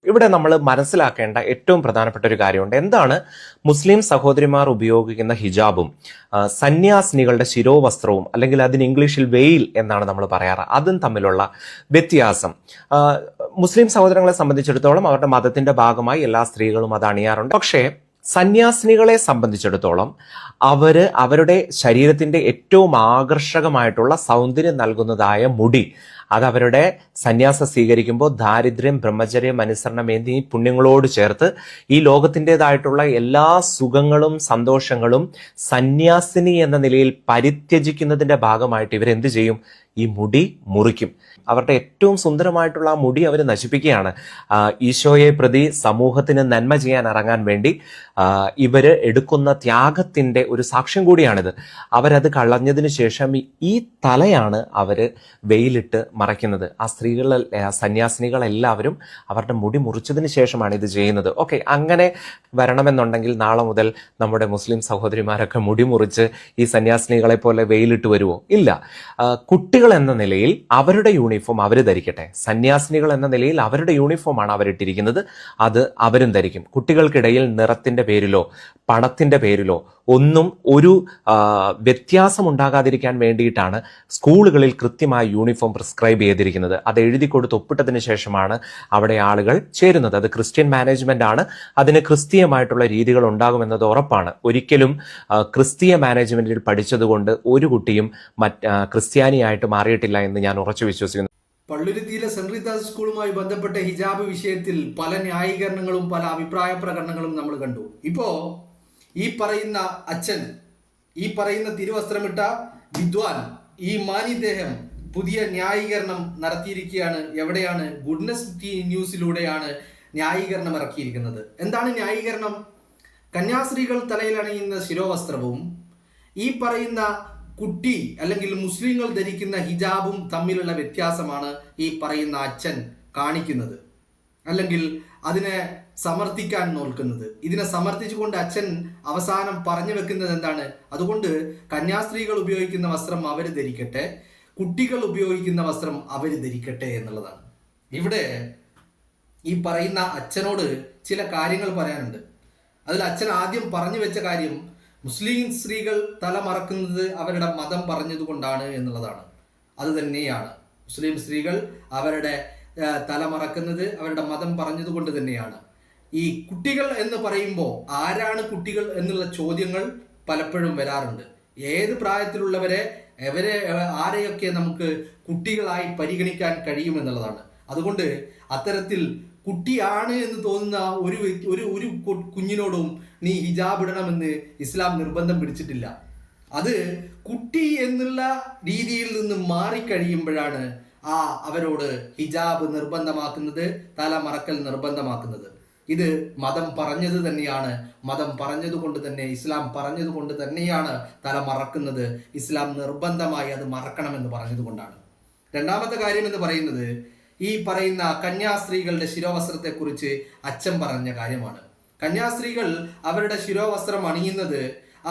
ഇവിടെ നമ്മൾ മനസ്സിലാക്കേണ്ട ഏറ്റവും പ്രധാനപ്പെട്ട ഒരു കാര്യമുണ്ട്. എന്താണ് മുസ്ലിം സഹോദരിമാർ ഉപയോഗിക്കുന്ന ഹിജാബും സന്യാസിനികളുടെ ശിരോവസ്ത്രവും, അല്ലെങ്കിൽ അതിന് ഇംഗ്ലീഷിൽ വെയിൽ എന്നാണ് നമ്മൾ പറയാറ്, അതും തമ്മിലുള്ള വ്യത്യാസം. മുസ്ലിം സഹോദരങ്ങളെ സംബന്ധിച്ചിടത്തോളം അവരുടെ മതത്തിന്റെ ഭാഗമായി എല്ലാ സ്ത്രീകളും അത് അണിയാറുണ്ട്. പക്ഷേ സന്യാസിനികളെ സംബന്ധിച്ചിടത്തോളം അവരുടെ ശരീരത്തിന്റെ ഏറ്റവും ആകർഷകമായിട്ടുള്ള സൗന്ദര്യം നൽകുന്നതായ മുടി, അത് അവരുടെ സന്യാസം സ്വീകരിക്കുമ്പോൾ ദാരിദ്ര്യം, ബ്രഹ്മചര്യം, അനുസരണം എന്നീ പുണ്യങ്ങളോട് ചേർത്ത് ഈ ലോകത്തിൻ്റെതായിട്ടുള്ള എല്ലാ സുഖങ്ങളും സന്തോഷങ്ങളും സന്യാസിനി എന്ന നിലയിൽ പരിത്യജിക്കുന്നതിന്റെ ഭാഗമായിട്ട് ഇവരെന്ത് ചെയ്യും? ഈ മുടി മുറിക്കും. അവരുടെ ഏറ്റവും സുന്ദരമായിട്ടുള്ള ആ മുടി അവർ നശിപ്പിക്കുകയാണ്. ഈശോയെ പ്രതി സമൂഹത്തിന് നന്മ ചെയ്യാൻ ഇറങ്ങാൻ വേണ്ടി ഇവര് എടുക്കുന്ന ത്യാഗത്തിന്റെ ഒരു സാക്ഷ്യം കൂടിയാണിത്. അവരത് കളഞ്ഞതിന് ശേഷം ഈ തലയാണ് അവര് വെയിലിട്ട് മറയ്ക്കുന്നത്. ആ സന്യാസിനികളെല്ലാവരും അവരുടെ മുടി മുറിച്ചതിന് ശേഷമാണ് ഇത് ചെയ്യുന്നത്. ഓക്കെ, അങ്ങനെ വരണമെന്നുണ്ടെങ്കിൽ നാളെ മുതൽ നമ്മുടെ മുസ്ലിം സഹോദരിമാരൊക്കെ മുടി മുറിച്ച് ഈ സന്യാസിനികളെ പോലെ വെയിലിട്ട് വരുമോ? ഇല്ല. കുട്ടികൾ എന്ന നിലയിൽ അവരുടെ യൂണിഫോം അവർ ധരിക്കട്ടെ. സന്യാസിനികൾ എന്ന നിലയിൽ അവരുടെ യൂണിഫോമാണ് അവരിട്ടിരിക്കുന്നത്, അത് അവരും ധരിക്കും. കുട്ടികൾക്കിടയിൽ നിറത്തിന്റെ പേരിലോ പണത്തിന്റെ പേരിലോ ഒന്നും ഒരു വ്യത്യാസം ഉണ്ടാകാതിരിക്കാൻ വേണ്ടിയിട്ടാണ് സ്കൂളുകളിൽ കൃത്യമായ യൂണിഫോം പ്രിസ്ക്രൈബ് ചെയ്തിരിക്കുന്നത്. അത് എഴുതി കൊടുത്ത് ഒപ്പിട്ടതിന് ശേഷമാണ് അവിടെ ആളുകൾ ചേരുന്നത്. അത് ക്രിസ്ത്യൻ മാനേജ്മെന്റ് ആണ്. അതിന് ക്രിസ്തീയമായിട്ടുള്ള രീതികൾ ഉണ്ടാകുമെന്നത് ഉറപ്പാണ്. ഒരിക്കലും ക്രിസ്തീയ മാനേജ്മെന്റിൽ പഠിച്ചതുകൊണ്ട് ഒരു കുട്ടിയും ക്രിസ്ത്യാനിയായിട്ട് മാറിയിട്ടില്ല എന്ന് ഞാൻ ഉറച്ചു വിശ്വസിക്കുന്നു. പള്ളുരുത്തിയിലെ സെന്റ് റീത്താസ് സ്കൂളുമായി ബന്ധപ്പെട്ട ഹിജാബ് വിഷയത്തിൽ പല ന്യായീകരണങ്ങളും പല അഭിപ്രായ പ്രകടനങ്ങളും നമ്മൾ കണ്ടു. ഇപ്പോ ഈ പറയുന്ന അച്ഛൻ, ഈ പറയുന്ന തിരുവസ്ത്രമിട്ട വിദ്വാൻ, ഈ മാനിദേഹം പുതിയ ന്യായീകരണം നടത്തിയിരിക്കുകയാണ്. എവിടെയാണ്? ഗുഡ്നസ് ന്യൂസിലൂടെയാണ് ന്യായീകരണം ഇറക്കിയിരിക്കുന്നത്. എന്താണ് ന്യായീകരണം? കന്യാസ്ത്രീകൾ തലയിലണിയുന്ന ശിരോവസ്ത്രവും ഈ പറയുന്ന കുട്ടി അല്ലെങ്കിൽ മുസ്ലിങ്ങൾ ധരിക്കുന്ന ഹിജാബും തമ്മിലുള്ള വ്യത്യാസമാണ് ഈ പറയുന്ന അച്ഛൻ കാണിക്കുന്നത്, അല്ലെങ്കിൽ അതിനെ സമർത്ഥിക്കാൻ നോക്കുന്നത്. ഇതിനെ സമർത്ഥിച്ചുകൊണ്ട് അച്ഛൻ അവസാനം പറഞ്ഞു വെക്കുന്നത് എന്താണ്? അതുകൊണ്ട് കന്യാസ്ത്രീകൾ ഉപയോഗിക്കുന്ന വസ്ത്രം അവർ ധരിക്കട്ടെ, കുട്ടികൾ ഉപയോഗിക്കുന്ന വസ്ത്രം അവർ ധരിക്കട്ടെ എന്നുള്ളതാണ്. ഇവിടെ ഈ പറയുന്ന അച്ഛനോട് ചില കാര്യങ്ങൾ പറയാനുണ്ട്. അതിൽ അച്ഛൻ ആദ്യം പറഞ്ഞു വെച്ച കാര്യം, മുസ്ലിം സ്ത്രീകൾ തല മറക്കുന്നത് അവരുടെ മതം പറഞ്ഞതുകൊണ്ടാണ് എന്നുള്ളതാണ്. അത് തന്നെയാണ്. മുസ്ലിം സ്ത്രീകൾ അവരുടെ തല മറക്കുന്നത് അവരുടെ മതം പറഞ്ഞതുകൊണ്ട് തന്നെയാണ്. ഈ കുട്ടികൾ എന്ന് പറയുമ്പോൾ ആരാണ് കുട്ടികൾ എന്നുള്ള ചോദ്യങ്ങൾ പലപ്പോഴും വരാറുണ്ട്. ഏത് പ്രായത്തിലുള്ളവരെ ആരെയൊക്കെ നമുക്ക് കുട്ടികളായി പരിഗണിക്കാൻ കഴിയുമെന്നുള്ളതാണ്. അതുകൊണ്ട് അത്തരത്തിൽ കുട്ടിയാണ് എന്ന് തോന്നുന്ന ഒരു കുഞ്ഞിനോടും നീ ഹിജാബ് ഇടണമെന്ന് ഇസ്ലാം നിർബന്ധം പിടിച്ചിട്ടില്ല. അത് കുട്ടി എന്നുള്ള രീതിയിൽ നിന്ന് മാറിക്കഴിയുമ്പോഴാണ് അവരോട് ഹിജാബ് നിർബന്ധമാക്കുന്നത്, തല മറക്കൽ നിർബന്ധമാക്കുന്നത്. ഇത് മതം പറഞ്ഞത് തന്നെയാണ്. മതം പറഞ്ഞതുകൊണ്ട് തന്നെ, ഇസ്ലാം പറഞ്ഞതുകൊണ്ട് തന്നെയാണ് തല മറക്കുന്നത്. ഇസ്ലാം നിർബന്ധമായി അത് മറക്കണമെന്ന് പറഞ്ഞതുകൊണ്ടാണ്. രണ്ടാമത്തെ കാര്യം എന്ന് പറയുന്നത്, ഈ പറയുന്ന കന്യാസ്ത്രീകളുടെ ശിരോവസ്ത്രത്തെക്കുറിച്ച് അച്ഛൻ പറഞ്ഞ കാര്യമാണ്. കന്യാസ്ത്രീകൾ അവരുടെ ശിരോവസ്ത്രം അണിയുന്നത്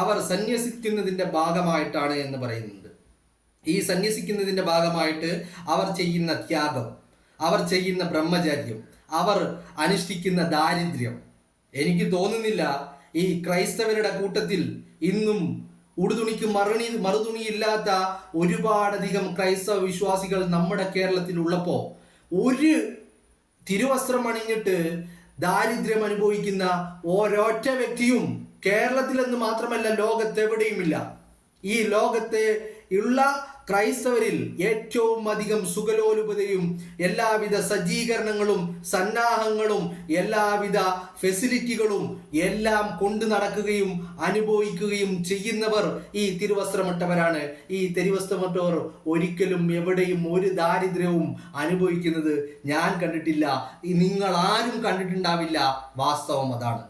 അവർ സന്യസിക്കുന്നതിന്റെ ഭാഗമായിട്ടാണ് എന്ന് പറയുന്നുണ്ട്. ഈ സന്യസിക്കുന്നതിന്റെ ഭാഗമായിട്ട് അവർ ചെയ്യുന്ന ത്യാഗം, അവർ ചെയ്യുന്ന ബ്രഹ്മചര്യം, അവർ അനുഷ്ഠിക്കുന്ന ദാരിദ്ര്യം. എനിക്ക് തോന്നുന്നില്ല ഈ ക്രൈസ്തവരുടെ കൂട്ടത്തിൽ ഇന്നും ഉടുതുണിക്ക് മറുതുണിയില്ലാത്ത ഒരുപാടധികം ക്രൈസ്തവ വിശ്വാസികൾ നമ്മുടെ കേരളത്തിൽ ഉള്ളപ്പോൾ ഒരു തിരുവസ്ത്രം അണിഞ്ഞിട്ട് ദാരിദ്ര്യം അനുഭവിക്കുന്ന ഓരോറ്റ വ്യക്തിയും കേരളത്തിലെന്ന് മാത്രമല്ല ലോകത്തെവിടെയുമില്ല. ഈ ലോകത്തെ ഉള്ള ക്രൈസ്തവരിൽ ഏറ്റവും അധികം സുഖലോലുപതയും എല്ലാവിധ സജ്ജീകരണങ്ങളും സന്നാഹങ്ങളും എല്ലാവിധ ഫെസിലിറ്റികളും എല്ലാം കൊണ്ടു നടക്കുകയും അനുഭവിക്കുകയും ചെയ്യുന്നവർ ഈ തിരുവസ്ത്രമിട്ടവരാണ്. ഈ തിരുവസ്ത്രമിട്ടവർ ഒരിക്കലും എവിടെയും ഒരു ദാരിദ്ര്യവും അനുഭവിക്കുന്നത് ഞാൻ കണ്ടിട്ടില്ല, നിങ്ങൾ ആരും കണ്ടിട്ടുണ്ടാവില്ല. വാസ്തവം അതാണ്.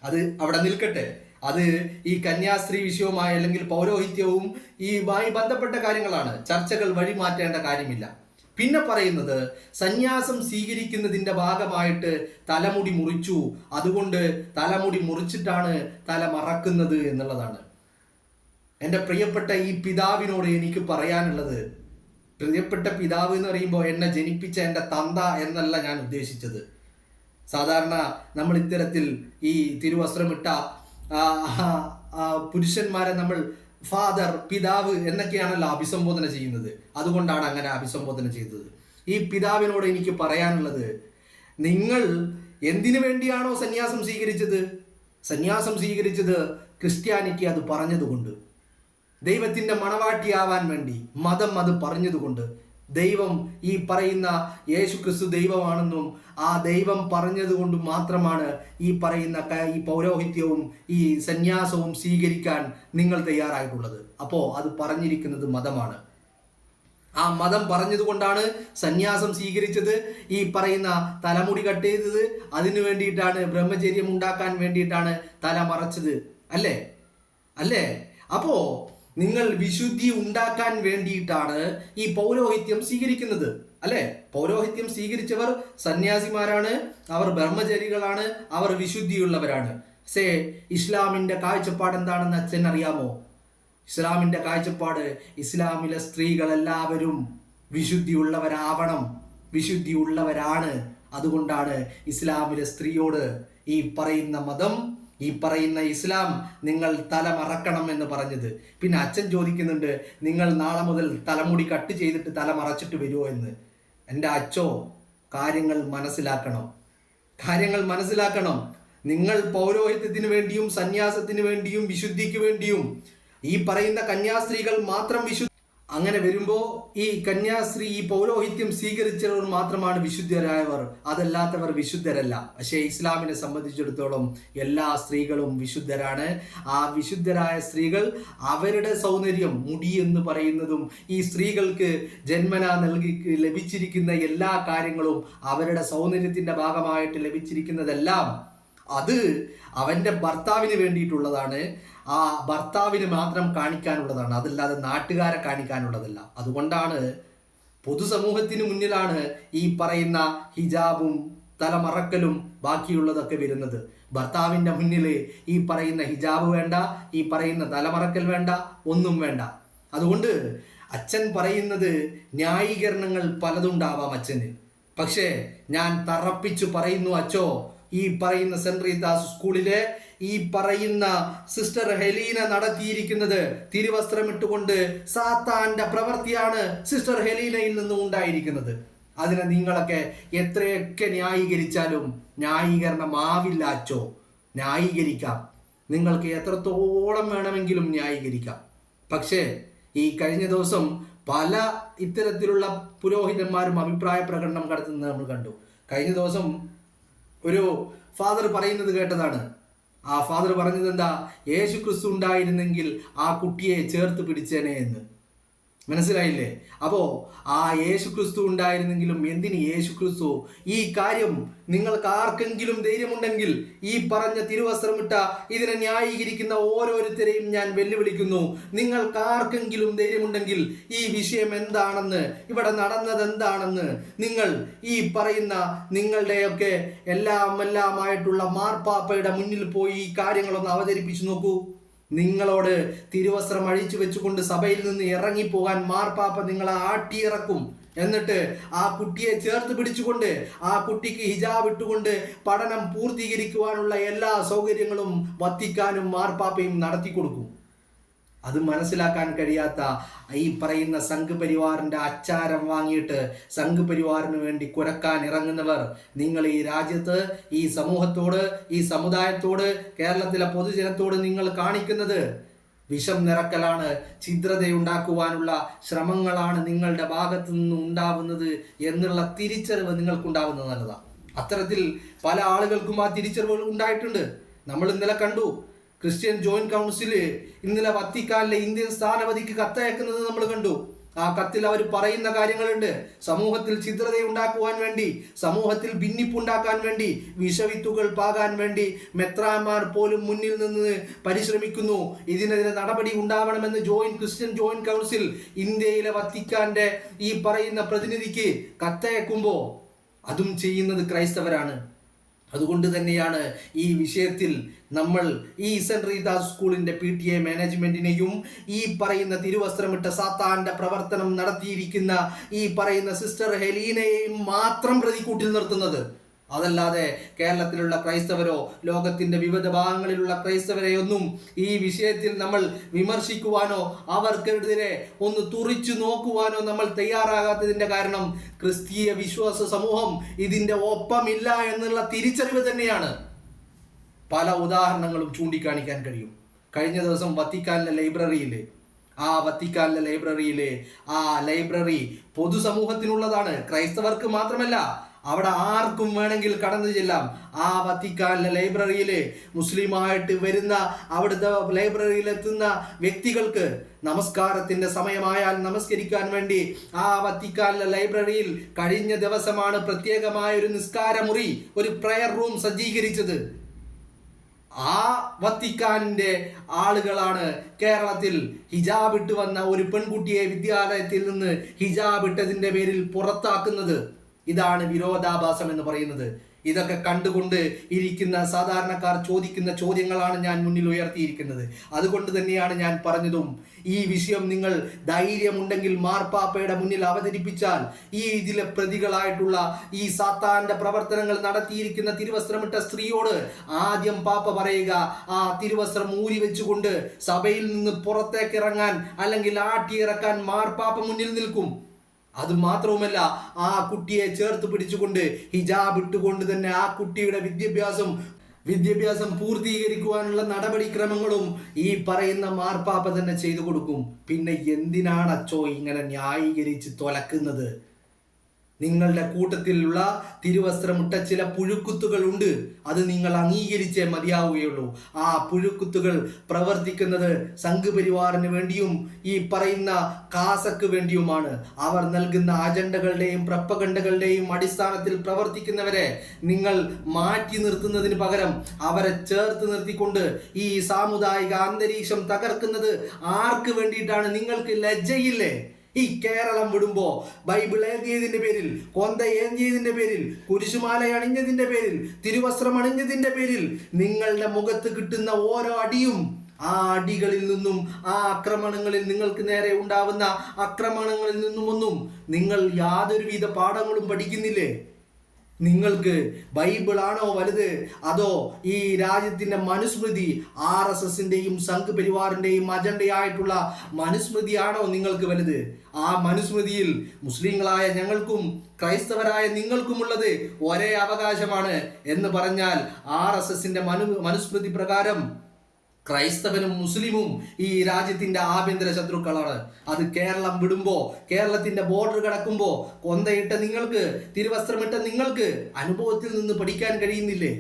അത് അവിടെ നിൽക്കട്ടെ. അത് ഈ കന്യാസ്ത്രീ വിഷയവുമായി അല്ലെങ്കിൽ പൗരോഹിത്യവും ഈയുമായി ബന്ധപ്പെട്ട കാര്യങ്ങളാണ്. ചർച്ചകൾ വഴി മാറ്റേണ്ട കാര്യമില്ല. പിന്നെ പറയുന്നത്, സന്യാസം സ്വീകരിക്കുന്നതിന്റെ ഭാഗമായിട്ട് തലമുടി മുറിച്ചു, അതുകൊണ്ട് തലമുടി മുറിച്ചിട്ടാണ് തല മറക്കുന്നത് എന്നുള്ളതാണ്. എൻ്റെ പ്രിയപ്പെട്ട ഈ പിതാവിനോട് എനിക്ക് പറയാനുള്ളത്, പ്രിയപ്പെട്ട പിതാവ് എന്ന് പറയുമ്പോൾ എന്നെ ജനിപ്പിച്ച എൻ്റെ തന്ത എന്നല്ല ഞാൻ ഉദ്ദേശിച്ചത്. സാധാരണ നമ്മൾ ഇത്തരത്തിൽ ഈ തിരുവസ്ത്രമിട്ട ആ, ആ, ആ, പുരുഷന്മാരെ നമ്മൾ ഫാദർ, പിതാവ് എന്നൊക്കെയാണല്ലോ അഭിസംബോധന ചെയ്യുന്നത്. അതുകൊണ്ടാണ് അങ്ങനെ അഭിസംബോധന ചെയ്തത്. ഈ പിതാവിനോട് എനിക്ക് പറയാനുള്ളത്, നിങ്ങൾ എന്തിനു വേണ്ടിയാണോ സന്യാസം സ്വീകരിച്ചത്, സന്യാസം സ്വീകരിച്ചത് ക്രിസ്ത്യാനിറ്റി അത് പറഞ്ഞതുകൊണ്ട്, ദൈവത്തിൻ്റെ മണവാട്ടിയാവാൻ വേണ്ടി മതം അത് പറഞ്ഞതുകൊണ്ട്, ദൈവം ഈ പറയുന്ന യേശു ക്രിസ്തു ദൈവമാണെന്നും ആ ദൈവം പറഞ്ഞതുകൊണ്ട് മാത്രമാണ് ഈ പറയുന്ന ഈ പൗരോഹിത്യവും ഈ സന്യാസവും സ്വീകരിക്കാൻ നിങ്ങൾ തയ്യാറായിട്ടുള്ളത്. അപ്പോൾ അത് പറഞ്ഞിരിക്കുന്നത് മതമാണ്. ആ മതം പറഞ്ഞതുകൊണ്ടാണ് സന്യാസം സ്വീകരിച്ചത്. ഈ പറയുന്ന തലമുടി കട്ട് ചെയ്തത് അതിനു വേണ്ടിയിട്ടാണ്, ബ്രഹ്മചര്യം ഉണ്ടാക്കാൻ വേണ്ടിയിട്ടാണ് തല മറച്ചത്. അല്ലേ അല്ലേ അപ്പോ നിങ്ങൾ വിശുദ്ധി ഉണ്ടാക്കാൻ വേണ്ടിയിട്ടാണ് ഈ പൗരോഹിത്യം സ്വീകരിക്കുന്നത്. അല്ലെ, പൗരോഹിത്യം സ്വീകരിച്ചവർ സന്യാസിമാരാണ്, അവർ ബ്രഹ്മചാരികളാണ്, അവർ വിശുദ്ധിയുള്ളവരാണ്. ഇസ്ലാമിന്റെ കാഴ്ചപ്പാട് എന്താണെന്ന് അച്ഛൻ അറിയാമോ? ഇസ്ലാമിന്റെ കാഴ്ചപ്പാട്, ഇസ്ലാമിലെ സ്ത്രീകളെല്ലാവരും വിശുദ്ധിയുള്ളവരാവണം, വിശുദ്ധിയുള്ളവരാണ്. അതുകൊണ്ടാണ് ഇസ്ലാമിലെ സ്ത്രീയോട് ഈ പറയുന്ന മതം, ഈ പറയുന്ന ഇസ്ലാം നിങ്ങൾ തല മറക്കണം എന്ന് പറഞ്ഞത്. പിന്നെ അച്ഛൻ ചോദിക്കുന്നുണ്ട്, നിങ്ങൾ നാളെ മുതൽ തലമുടി കട്ട് ചെയ്തിട്ട് തല മറച്ചിട്ട് വരുമോ എന്ന്. എൻ്റെ അച്ഛോ, കാര്യങ്ങൾ മനസ്സിലാക്കണം, കാര്യങ്ങൾ മനസ്സിലാക്കണം. നിങ്ങൾ പൗരോഹിത്യത്തിന് വേണ്ടിയും സന്യാസത്തിന് വേണ്ടിയും വിശുദ്ധിക്ക് വേണ്ടിയും ഈ പറയുന്ന കന്യാസ്ത്രീകൾ മാത്രം അങ്ങനെ വരുമ്പോ ഈ കന്യാസ്ത്രീ, ഈ പൗരോഹിത്യം സ്വീകരിച്ചവർ മാത്രമാണ് വിശുദ്ധരായവർ, അതല്ലാത്തവർ വിശുദ്ധരല്ല. പക്ഷേ ഇസ്ലാമിനെ സംബന്ധിച്ചിടത്തോളം എല്ലാ സ്ത്രീകളും വിശുദ്ധരാണ്. ആ വിശുദ്ധരായ സ്ത്രീകൾ അവരുടെ സൗന്ദര്യം, മുടി എന്ന് പറയുന്നതും ഈ സ്ത്രീകൾക്ക് ജന്മനാ ലഭിച്ചിരിക്കുന്ന എല്ലാ കാര്യങ്ങളും അവരുടെ സൗന്ദര്യത്തിന്റെ ഭാഗമായിട്ട് ലഭിച്ചിരിക്കുന്നതെല്ലാം അത് അവൻ്റെ ഭർത്താവിന് വേണ്ടിയിട്ടുള്ളതാണ്. ആ ഭർത്താവിന് മാത്രം കാണിക്കാനുള്ളതാണ്, അതല്ലാതെ നാട്ടുകാരെ കാണിക്കാനുള്ളതല്ല. അതുകൊണ്ടാണ് പൊതുസമൂഹത്തിന് മുന്നിലാണ് ഈ പറയുന്ന ഹിജാബും തലമറക്കലും ബാക്കിയുള്ളതൊക്കെ വരുന്നത്. ഭർത്താവിൻ്റെ മുന്നിൽ ഈ പറയുന്ന ഹിജാബ് വേണ്ട, ഈ പറയുന്ന തലമറക്കൽ വേണ്ട, ഒന്നും വേണ്ട. അതുകൊണ്ട് അച്ഛൻ പറയുന്നത് ന്യായീകരണങ്ങൾ പലതുണ്ടാവാം അച്ഛന്. പക്ഷേ ഞാൻ തറപ്പിച്ചു പറയുന്നു അച്ഛോ, ഈ പറയുന്ന സെന്റ് റീതാസ് സ്കൂളിലെ ഈ പറയുന്ന സിസ്റ്റർ ഹെലീന നടത്തിയിരിക്കുന്നത് തിരുവസ്ത്രമിട്ടുകൊണ്ട് സാത്താന്റെ പ്രവൃത്തിയാണ് സിസ്റ്റർ ഹെലീനയിൽ നിന്നും ഉണ്ടായിരിക്കുന്നത്. അതിനെ നിങ്ങളൊക്കെ എത്രയൊക്കെ ന്യായീകരിച്ചാലും ന്യായീകരണമാവില്ല അച്ചോ. ന്യായീകരിക്കാം, നിങ്ങൾക്ക് എത്രത്തോളം വേണമെങ്കിലും ന്യായീകരിക്കാം. പക്ഷേ ഈ കഴിഞ്ഞ ദിവസം പല ഇത്തരത്തിലുള്ള പുരോഹിതന്മാരും അഭിപ്രായ പ്രകടനം നടത്തുന്നത് നമ്മൾ കണ്ടു. കഴിഞ്ഞ ദിവസം ഒരു ഫാദർ പറയുന്നത് കേട്ടതാണ്. ആ ഫാദർ പറഞ്ഞത് എന്താ, യേശു ക്രിസ്തു ഉണ്ടായിരുന്നെങ്കിൽ ആ കുട്ടിയെ ചേർത്ത് പിടിച്ചേനെ എന്ന്. മനസ്സിലായില്ലേ? അപ്പോൾ ആ യേശു ക്രിസ്തു ഉണ്ടായിരുന്നെങ്കിലും എന്തിന് യേശു ക്രിസ്തു? ഈ കാര്യം നിങ്ങൾക്ക് ആർക്കെങ്കിലും ധൈര്യമുണ്ടെങ്കിൽ ഈ പറഞ്ഞ തിരുവസ്ത്രമിട്ട ഇതിനെ ന്യായീകരിക്കുന്ന ഓരോരുത്തരെയും ഞാൻ വെല്ലുവിളിക്കുന്നു. നിങ്ങൾക്ക് ആർക്കെങ്കിലും ധൈര്യമുണ്ടെങ്കിൽ ഈ വിഷയം എന്താണെന്ന്, ഇവിടെ എന്താണെന്ന് നിങ്ങൾ ഈ പറയുന്ന നിങ്ങളുടെയൊക്കെ എല്ലാമായിട്ടുള്ള മാർപ്പാപ്പയുടെ മുന്നിൽ പോയി ഈ കാര്യങ്ങളൊന്ന് അവതരിപ്പിച്ചു നോക്കൂ. നിങ്ങളോട് തിരുവസ്ത്രം അഴിച്ചു വെച്ചുകൊണ്ട് സഭയിൽ നിന്ന് ഇറങ്ങിപ്പോകാൻ മാർപ്പാപ്പ നിങ്ങളെ ആട്ടിയിറക്കും. എന്നിട്ട് ആ കുട്ടിയെ ചേർത്ത് പിടിച്ചുകൊണ്ട് ആ കുട്ടിക്ക് ഹിജാബ് ഇട്ടുകൊണ്ട് പഠനം പൂർത്തീകരിക്കുവാനുള്ള എല്ലാ സൗകര്യങ്ങളും വത്തിക്കാനും മാർപ്പാപ്പയും നടത്തി കൊടുക്കും. അത് മനസ്സിലാക്കാൻ കഴിയാത്ത ഈ പറയുന്ന സംഘ് പരിവാറിന്റെ അച്ചാരം വാങ്ങിയിട്ട് സംഘ് പരിവാറിന് വേണ്ടി കുരക്കാൻ ഇറങ്ങുന്നവർ, നിങ്ങൾ ഈ രാജ്യത്ത്, ഈ സമൂഹത്തോട്, ഈ സമുദായത്തോട്, കേരളത്തിലെ പൊതുജനത്തോട് നിങ്ങൾ കാണിക്കുന്നത് വിഷം നിറക്കലാണ്, ഛിദ്രതയുണ്ടാക്കുവാനുള്ള ശ്രമങ്ങളാണ് നിങ്ങളുടെ ഭാഗത്തു നിന്ന് ഉണ്ടാവുന്നത് എന്നുള്ള തിരിച്ചറിവ് നിങ്ങൾക്കുണ്ടാവുന്നത് നല്ലതാണ്. അത്തരത്തിൽ പല ആളുകൾക്കും ആ തിരിച്ചറിവുകൾ ഉണ്ടായിട്ടുണ്ട്. നമ്മൾ ഇന്നലെ കണ്ടു, ക്രിസ്ത്യൻ ജോയിന്റ് കൗൺസിൽ ഇന്നലെ വത്തിക്കാനിലെ ഇന്ത്യൻ സ്ഥാനപതിക്ക് കത്തയക്കുന്നത് നമ്മൾ കണ്ടു. ആ കത്തിൽ അവർ പറയുന്ന കാര്യങ്ങളുണ്ട്. സമൂഹത്തിൽ ഛിദ്രതയുണ്ടാക്കുവാൻ വേണ്ടി, സമൂഹത്തിൽ ഭിന്നിപ്പുണ്ടാക്കാൻ വേണ്ടി, വിഷവിത്തുകൾ പാകാൻ വേണ്ടി മെത്രാന്മാർ പോലും മുന്നിൽ നിന്ന് പരിശ്രമിക്കുന്നു. ഇതിനെതിരെ നടപടി ഉണ്ടാവണമെന്ന് ക്രിസ്ത്യൻ ജോയിന്റ് കൗൺസിൽ ഇന്ത്യയിലെ വത്തിക്കാന്റെ ഈ പറയുന്ന പ്രതിനിധിക്ക് കത്തയക്കുമ്പോൾ അതും ചെയ്യുന്നത് ക്രൈസ്തവരാണ്. അതുകൊണ്ട് തന്നെയാണ് ഈ വിഷയത്തിൽ നമ്മൾ ഈ സെന്റ് റീതാസ് സ്കൂളിന്റെ PTA മാനേജ്മെന്റിനെയും ഈ പറയുന്ന തിരുവസ്ത്രമിട്ട സാത്താന്റെ പ്രവർത്തനം നടത്തിയിരിക്കുന്ന ഈ പറയുന്ന സിസ്റ്റർ ഹെലീനയെയും മാത്രം പ്രതിക്കൂട്ടിൽ നിർത്തുന്നത്. അതല്ലാതെ കേരളത്തിലുള്ള ക്രൈസ്തവരോ ലോകത്തിന്റെ വിവിധ ഭാഗങ്ങളിലുള്ള ക്രൈസ്തവരെയൊന്നും ഈ വിഷയത്തിൽ നമ്മൾ വിമർശിക്കുവാനോ അവർക്കെതിരെ ഒന്ന് തുറിച്ചു നോക്കുവാനോ നമ്മൾ തയ്യാറാകാത്തതിന്റെ കാരണം ക്രിസ്തീയ വിശ്വാസ സമൂഹം ഇതിന്റെ ഒപ്പമില്ല എന്നുള്ള തിരിച്ചറിവ് തന്നെയാണ്. പല ഉദാഹരണങ്ങളും ചൂണ്ടിക്കാണിക്കാൻ കഴിയും. കഴിഞ്ഞ ദിവസം വത്തിക്കാനിലെ ലൈബ്രറി പൊതുസമൂഹത്തിനുള്ളതാണ്, ക്രൈസ്തവർക്ക് മാത്രമല്ല. അവിടെ ആർക്കും വേണമെങ്കിൽ കടന്നു ചെല്ലാം. ആ വത്തിക്കാനിലെ ലൈബ്രറിയിൽ മുസ്ലിമായിട്ട് വരുന്ന അവിടുത്തെ ലൈബ്രറിയിൽ എത്തുന്ന വ്യക്തികൾക്ക് നമസ്കാരത്തിന്റെ സമയമായാൽ നമസ്കരിക്കാൻ വേണ്ടി ആ വത്തിക്കാനിലെ ലൈബ്രറിയിൽ കഴിഞ്ഞ ദിവസമാണ് പ്രത്യേകമായ ഒരു നിസ്കാര മുറി, ഒരു പ്രയർ റൂം സജ്ജീകരിച്ചത്. ആ വത്തിക്കാനിന്റെ ആളുകളാണ് കേരളത്തിൽ ഹിജാബ് ഇട്ട് വന്ന ഒരു പെൺകുട്ടിയെ വിദ്യാലയത്തിൽ നിന്ന് ഹിജാബ് ഇട്ടതിന്റെ പേരിൽ പുറത്താക്കുന്നത്. ഇതാണ് വിരോധാഭാസം എന്ന് പറയുന്നത്. ഇതൊക്കെ കണ്ടുകൊണ്ട് ഇരിക്കുന്ന സാധാരണക്കാർ ചോദിക്കുന്ന ചോദ്യങ്ങളാണ് ഞാൻ മുന്നിൽ ഉയർത്തിയിരിക്കുന്നത്. അതുകൊണ്ട് തന്നെയാണ് ഞാൻ പറഞ്ഞതും, ഈ വിഷയം നിങ്ങൾ ധൈര്യമുണ്ടെങ്കിൽ മാർപ്പാപ്പയുടെ മുന്നിൽ അവതരിപ്പിച്ചാൽ ഈ ഇതിലെ പ്രതികളായിട്ടുള്ള ഈ സാത്താന്റെ പ്രവർത്തനങ്ങൾ നടത്തിയിരിക്കുന്ന തിരുവസ്ത്രമിട്ട സ്ത്രീയോട് ആദ്യം പാപ്പ പറയുക, ആ തിരുവസ്ത്രം ഊരി വെച്ചുകൊണ്ട് സഭയിൽ നിന്ന് പുറത്തേക്ക് ഇറങ്ങാൻ അല്ലെങ്കിൽ ആട്ടിയിറക്കാൻ മാർപ്പാപ്പ മുന്നിൽ നിൽക്കും. അത് മാത്രവുമല്ല, ആ കുട്ടിയെ ചേർത്ത് പിടിച്ചുകൊണ്ട് ഹിജാബ് ഇട്ടുകൊണ്ട് തന്നെ ആ കുട്ടിയുടെ വിദ്യാഭ്യാസം പൂർത്തീകരിക്കുവാനുള്ള നടപടിക്രമങ്ങളും ഈ പറയുന്ന മാർപ്പാപ്പ തന്നെ ചെയ്തു കൊടുക്കും. പിന്നെ എന്തിനാണ് അച്ചോ ഇങ്ങനെ ന്യായീകരിച്ച് തൊലക്കുന്നത്? നിങ്ങളുടെ കൂട്ടത്തിലുള്ള തിരുവസ്ത്രമിട്ട ചില പുഴുക്കുത്തുകൾ ഉണ്ട്, അത് നിങ്ങൾ അംഗീകരിച്ചേ മതിയാവുകയുള്ളൂ. ആ പുഴുക്കുത്തുകൾ പ്രവർത്തിക്കുന്നത് സംഘപരിവാറിന് വേണ്ടിയും ഈ പറയുന്ന കാസക്ക് വേണ്ടിയുമാണ്. അവർ നൽകുന്ന അജണ്ടകളുടെയും പ്രപ്പഗണ്ടകളുടെയും അടിസ്ഥാനത്തിൽ പ്രവർത്തിക്കുന്നവരെ നിങ്ങൾ മാറ്റി നിർത്തുന്നതിന് പകരം അവരെ ചേർത്ത് നിർത്തിക്കൊണ്ട് ഈ സാമുദായിക അന്തരീക്ഷം തകർക്കുന്നത് ആർക്ക് വേണ്ടിയിട്ടാണ്? നിങ്ങൾക്ക് ലജ്ജയില്ലേ? ഈ കേരളം വിടുമ്പോ ബൈബിൾ ഏന്തിയതിന്റെ പേരിൽ, കൊന്ത ഏന്തിയതിന്റെ പേരിൽ, കുരിശുമാല അണിഞ്ഞതിന്റെ പേരിൽ, തിരുവസ്ത്രം അണിഞ്ഞതിന്റെ പേരിൽ നിങ്ങളുടെ മുഖത്ത് കിട്ടുന്ന ഓരോ അടിയും, ആ അടികളിൽ നിന്നും ആ ആക്രമണങ്ങളിൽ നിങ്ങൾക്ക് നേരെ ഉണ്ടാവുന്ന ആക്രമണങ്ങളിൽ നിന്നുമൊന്നും നിങ്ങൾ യാതൊരുവിധ പാഠങ്ങളും പഠിക്കുന്നില്ലേ? നിങ്ങൾക്ക് ബൈബിളാണോ വലുത്, അതോ ഈ രാജ്യത്തിന്റെ മനുസ്മൃതി, RSSന്റെയും സംഘ് പരിവാറിന്റെയും അജണ്ടയായിട്ടുള്ള മനുസ്മൃതിയാണോ നിങ്ങൾക്ക് വലുത്? ആ മനുസ്മൃതിയിൽ മുസ്ലിങ്ങളായ ഞങ്ങൾക്കും ക്രൈസ്തവരായ നിങ്ങൾക്കുമുള്ളത് ഒരേ അവകാശമാണ് എന്ന് പറഞ്ഞാൽ RSSന്റെ മനുസ്മൃതി പ്രകാരം ക്രൈസ്തവനും മുസ്ലിമും ഈ രാജ്യത്തിന്റെ ആഭ്യന്തര ശത്രുക്കളാണ്. അത് കേരളം വിടുമ്പോ, കേരളത്തിന്റെ ബോർഡർ കടക്കുമ്പോ കൊന്തയിട്ട നിങ്ങൾക്ക്, തിരുവസ്ത്രമിട്ട നിങ്ങൾക്ക് അനുഭവത്തിൽ നിന്ന് പഠിക്കാൻ കഴിയുന്നില്ലേ?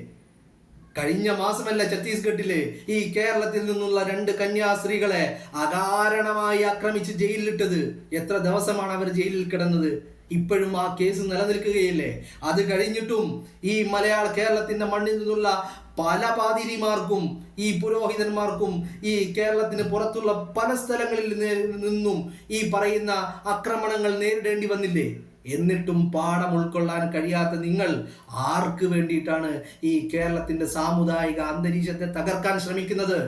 കഴിഞ്ഞ മാസമല്ല ഛത്തീസ്ഗഡില് ഈ കേരളത്തിൽ നിന്നുള്ള 2 കന്യാസ്ത്രീകളെ അകാരണമായി ആക്രമിച്ച് ജയിലിലിട്ടത്. എത്ര ദിവസമാണ് അവർ ജയിലിൽ കിടന്നത്? ഇപ്പോഴും ആ കേസ് നിലനിൽക്കുകയില്ലേ? അത് കഴിഞ്ഞിട്ടും ഈ കേരളത്തിന്റെ മണ്ണിൽ നിന്നുള്ള പല പാതിരിമാർക്കും ഈ പുരോഹിതന്മാർക്കും ഈ കേരളത്തിന് പുറത്തുള്ള പല സ്ഥലങ്ങളിൽ നിന്നും ഈ പറയുന്ന ആക്രമണങ്ങൾ നേരിടേണ്ടി വന്നില്ലേ? എന്നിട്ടും പാഠം ഉൾക്കൊള്ളാൻ കഴിയാത്ത നിങ്ങൾ ആർക്ക് വേണ്ടിയിട്ടാണ് ഈ കേരളത്തിന്റെ സാമുദായിക അന്തരീക്ഷത്തെ തകർക്കാൻ ശ്രമിക്കുന്നത്?